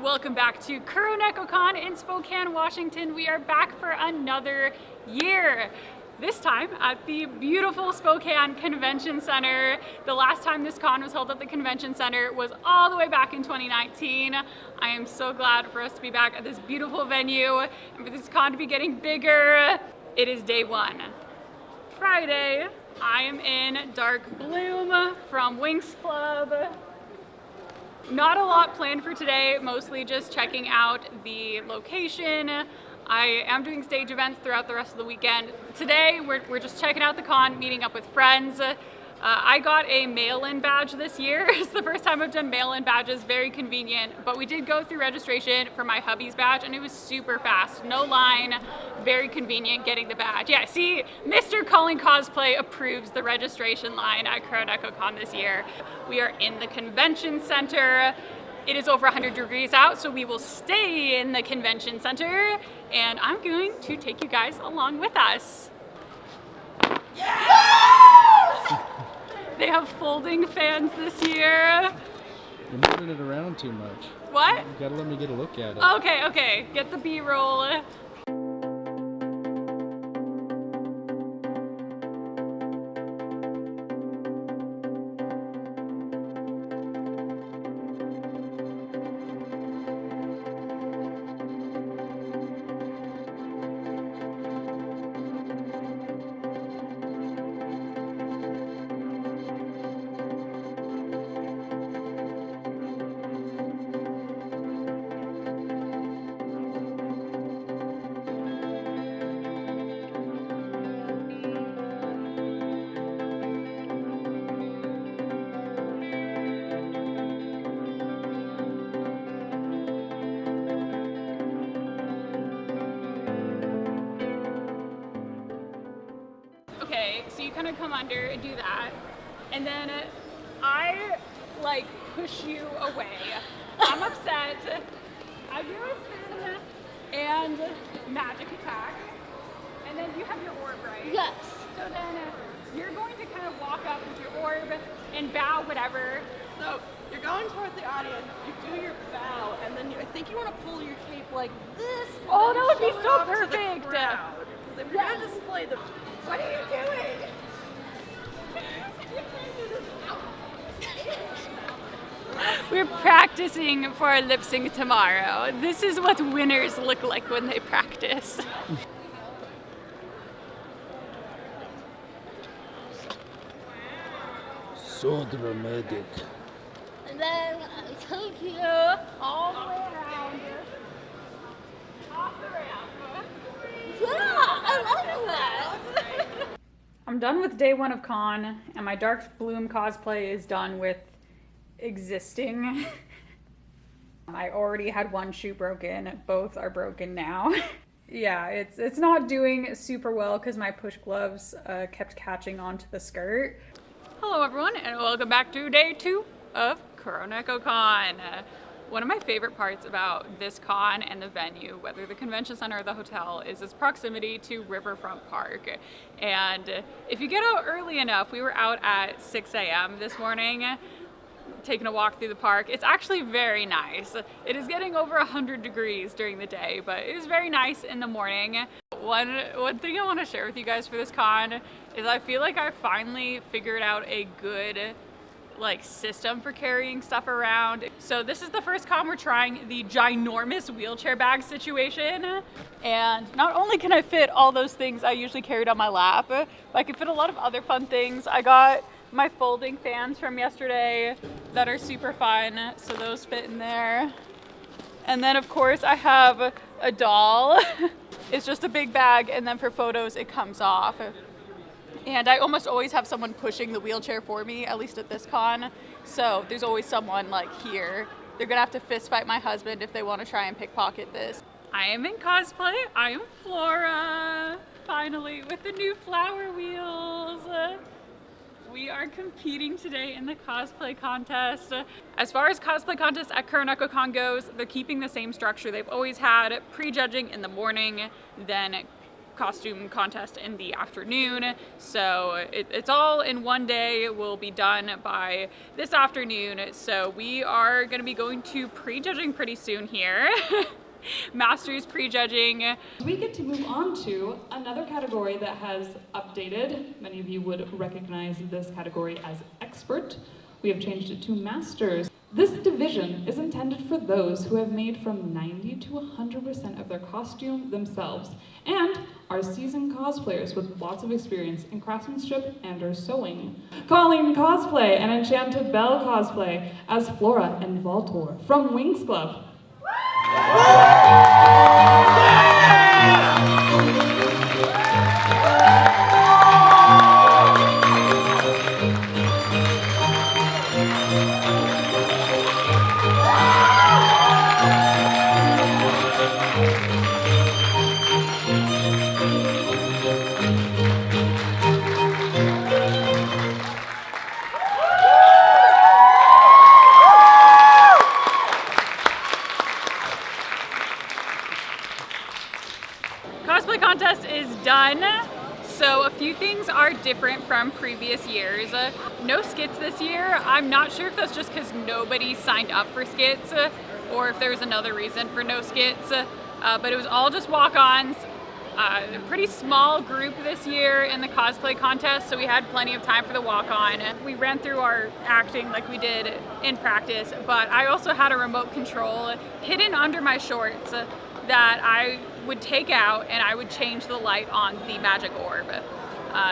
Welcome back to KuroNekoCon in Spokane, Washington. We are back for another year. This time at the beautiful Spokane Convention Center. The last time this con was held at the Convention Center was all the way back in 2019. I am so glad for us to be back at this beautiful venue and for this con to be getting bigger. It is day one. Friday, I am in Dark Bloom from Winx Club. Not a lot planned for today, mostly just checking out the location. I am doing stage events throughout the rest of the weekend. Today, we're just checking out the con, meeting up with friends. I got a mail-in badge this year. It's the first time I've done mail-in badges, very convenient, but we did go through registration for my hubby's badge and it was super fast. No line, very convenient getting the badge. Yeah, see, Mr. Colleen.cosplay approves the registration line at KuroNekoCon this year. We are in the convention center. It is over 100 degrees out, so we will stay in the convention center, and I'm going to take you guys along with us. Yeah! They have folding fans this year. You're moving it around too much. What? You gotta let me get a look at it. Okay. Get the B-roll. Okay, so you kind of come under and do that, and then I like push you away. I'm upset. I do a spin and magic attack, and then you have your orb, right? Yes. So then you're going to kind of walk up with your orb and bow whatever. So you're going towards the audience, you do your bow, and then I think you want to pull your cape like this. Oh, that would be show it so off to the perfect. crowd. 'Cause if you're going to display the... What are you doing? We're practicing for our lip sync tomorrow. This is what winners look like when they practice. So dramatic. And then I take you All the way around. Off the ramp. Yeah, I love that. I'm done with day one of con, and my Dark Bloom cosplay is done with existing. I already had one shoe broken. Both are broken now. Yeah, it's not doing super well because my push gloves kept catching onto the skirt. Hello everyone, and welcome back to day two of KuroNekoCon. One of my favorite parts about this con and the venue, whether the convention center or the hotel, is its proximity to Riverfront Park. And if you get out early enough, we were out at 6 a.m. this morning, taking a walk through the park. It's actually very nice. It is getting over 100 degrees during the day, but it is very nice in the morning. One thing I want to share with you guys for this con is I feel like I finally figured out a good system for carrying stuff around. So this is the first con we're trying the ginormous wheelchair bag situation. And not only can I fit all those things I usually carried on my lap, but I can fit a lot of other fun things. I got my folding fans from yesterday that are super fun, so those fit in there. And then of course I have a doll. It's just a big bag, and then for photos it comes off. And I almost always have someone pushing the wheelchair for me, at least at this con. So there's always someone here. They're gonna have to fist fight my husband if they want to try and pickpocket this. I am in cosplay. I am Flora, finally, with the new flower wheels. We are competing today in the cosplay contest. As far as cosplay contests at KuroNekoCon goes, they're keeping the same structure they've always had, pre-judging in the morning, then costume contest in the afternoon. So it's all in one day. It will be done by this afternoon. So we are going to be going to prejudging pretty soon here. Masters prejudging. We get to move on to another category that has updated. Many of you would recognize this category as expert. We have changed it to masters. This division is intended for those who have made from 90 to 100% of their costume themselves and are seasoned cosplayers with lots of experience in craftsmanship and or sewing. Colleen.cosplay and Enchanted Belle cosplay as Flora and Voltor from Wings Club. Cosplay contest is done. So a few things are different from previous years. No skits this year. I'm not sure if that's just because nobody signed up for skits or if there's another reason for no skits, but it was all just walk-ons. A pretty small group this year in the cosplay contest, so we had plenty of time for the walk-on. We ran through our acting like we did in practice, but I also had a remote control hidden under my shorts that I would take out and I would change the light on the magic orb.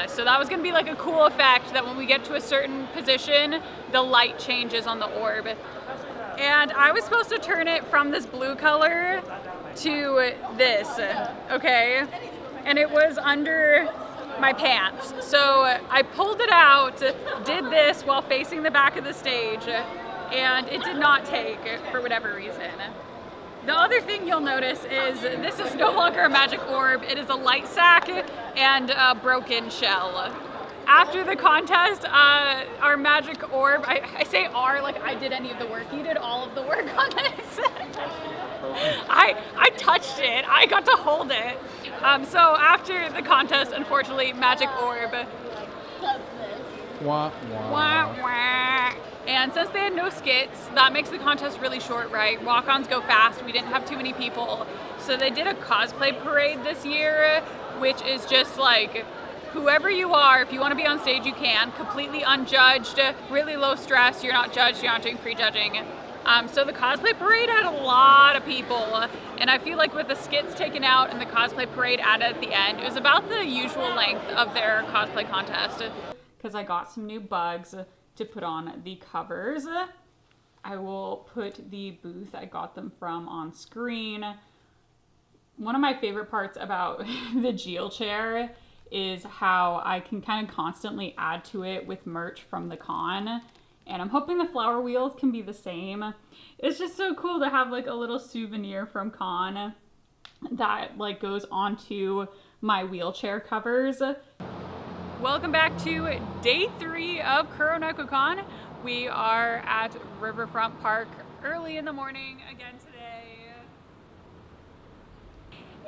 So that was gonna be like a cool effect that when we get to a certain position, the light changes on the orb. And I was supposed to turn it from this blue color to this, okay? And it was under my pants. So I pulled it out, did this while facing the back of the stage, and it did not take for whatever reason. The other thing you'll notice is this is no longer a magic orb, it is a light sack and a broken shell. After the contest, our magic orb, I say our like I did any of the work, you did all of the work on this. I touched it, I got to hold it. So after the contest, unfortunately, magic orb. Wah, wah. Wah, wah. And since they had no skits, that makes the contest really short, right? Walk-ons go fast, we didn't have too many people. So they did a cosplay parade this year, which is just like, whoever you are, if you want to be on stage, you can, completely unjudged, really low stress, you're not judged, you're not doing prejudging. So the cosplay parade had a lot of people, and I feel like with the skits taken out and the cosplay parade added at the end, it was about the usual length of their cosplay contest. Because I got some new bugs to put on the covers. I will put the booth I got them from on screen. One of my favorite parts about the Geel chair is how I can kind of constantly add to it with merch from the con. And I'm hoping the flower wheels can be the same. It's just so cool to have like a little souvenir from con that like goes onto my wheelchair covers. Welcome back to day 3 of KuroNekoCon. We are at Riverfront Park early in the morning again today.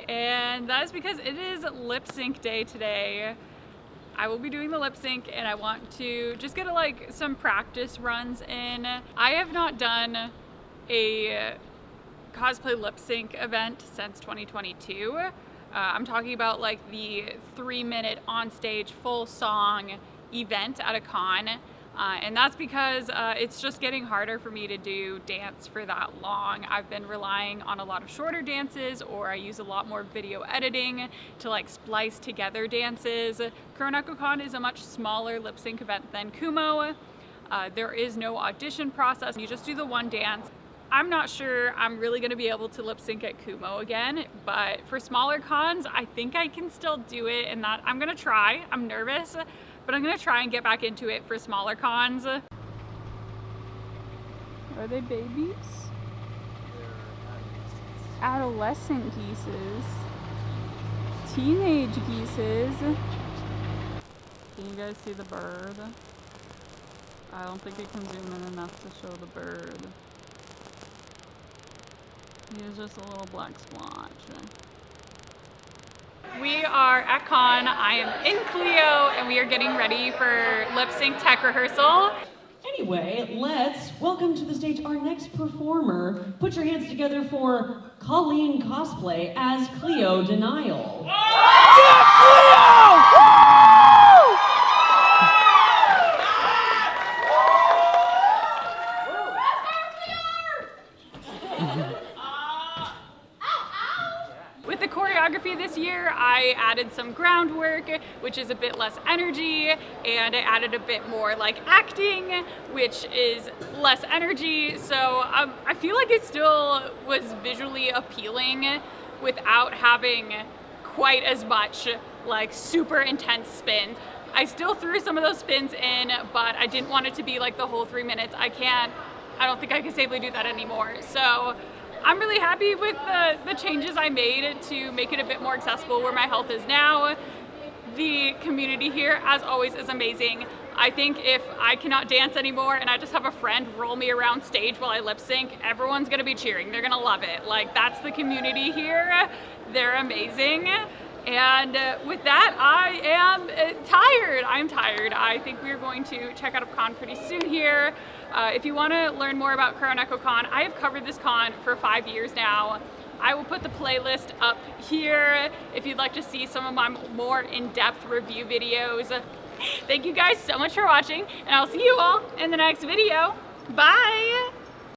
And that is because it is lip sync day today. I will be doing the lip sync and I want to just get like some practice runs in. I have not done a cosplay lip sync event since 2022. I'm talking about like the 3-minute on stage full song event at a con. And that's because it's just getting harder for me to do dance for that long. I've been relying on a lot of shorter dances, or I use a lot more video editing to like splice together dances. KuroNekoCon is a much smaller lip sync event than Kumo. There is no audition process. You just do the one dance. I'm not sure I'm really gonna be able to lip sync at Kumo again, but for smaller cons, I think I can still do it, and that I'm gonna try. I'm nervous, but I'm gonna try and get back into it for smaller cons. Are they babies? Adolescent geeses. Teenage geeses. Can you guys see the bird? I don't think it can zoom in enough to show the bird. He is just a little black splotch. We are at Con. I am in Cleo, and we are getting ready for lip sync tech rehearsal. Anyway, let's welcome to the stage our next performer. Put your hands together for Colleen.cosplay as Cleo Denial. With the choreography this year, I added some groundwork, which is a bit less energy, and I added a bit more like acting, which is less energy. So I feel like it still was visually appealing without having quite as much like super intense spins. I still threw some of those spins in, but I didn't want it to be like the whole 3 minutes. I don't think I can safely do that anymore. So I'm really happy with the changes I made to make it a bit more accessible where my health is now. The community here, as always, is amazing. I think if I cannot dance anymore and I just have a friend roll me around stage while I lip sync, everyone's gonna be cheering. They're gonna love it. Like, that's the community here. They're amazing. And with that, I am tired. I'm tired. I think we're going to check out a con pretty soon here. If you want to learn more about KuroNekoCon, I have covered this con for 5 years now. I will put the playlist up here if you'd like to see some of my more in-depth review videos. Thank you guys so much for watching, and I'll see you all in the next video. Bye!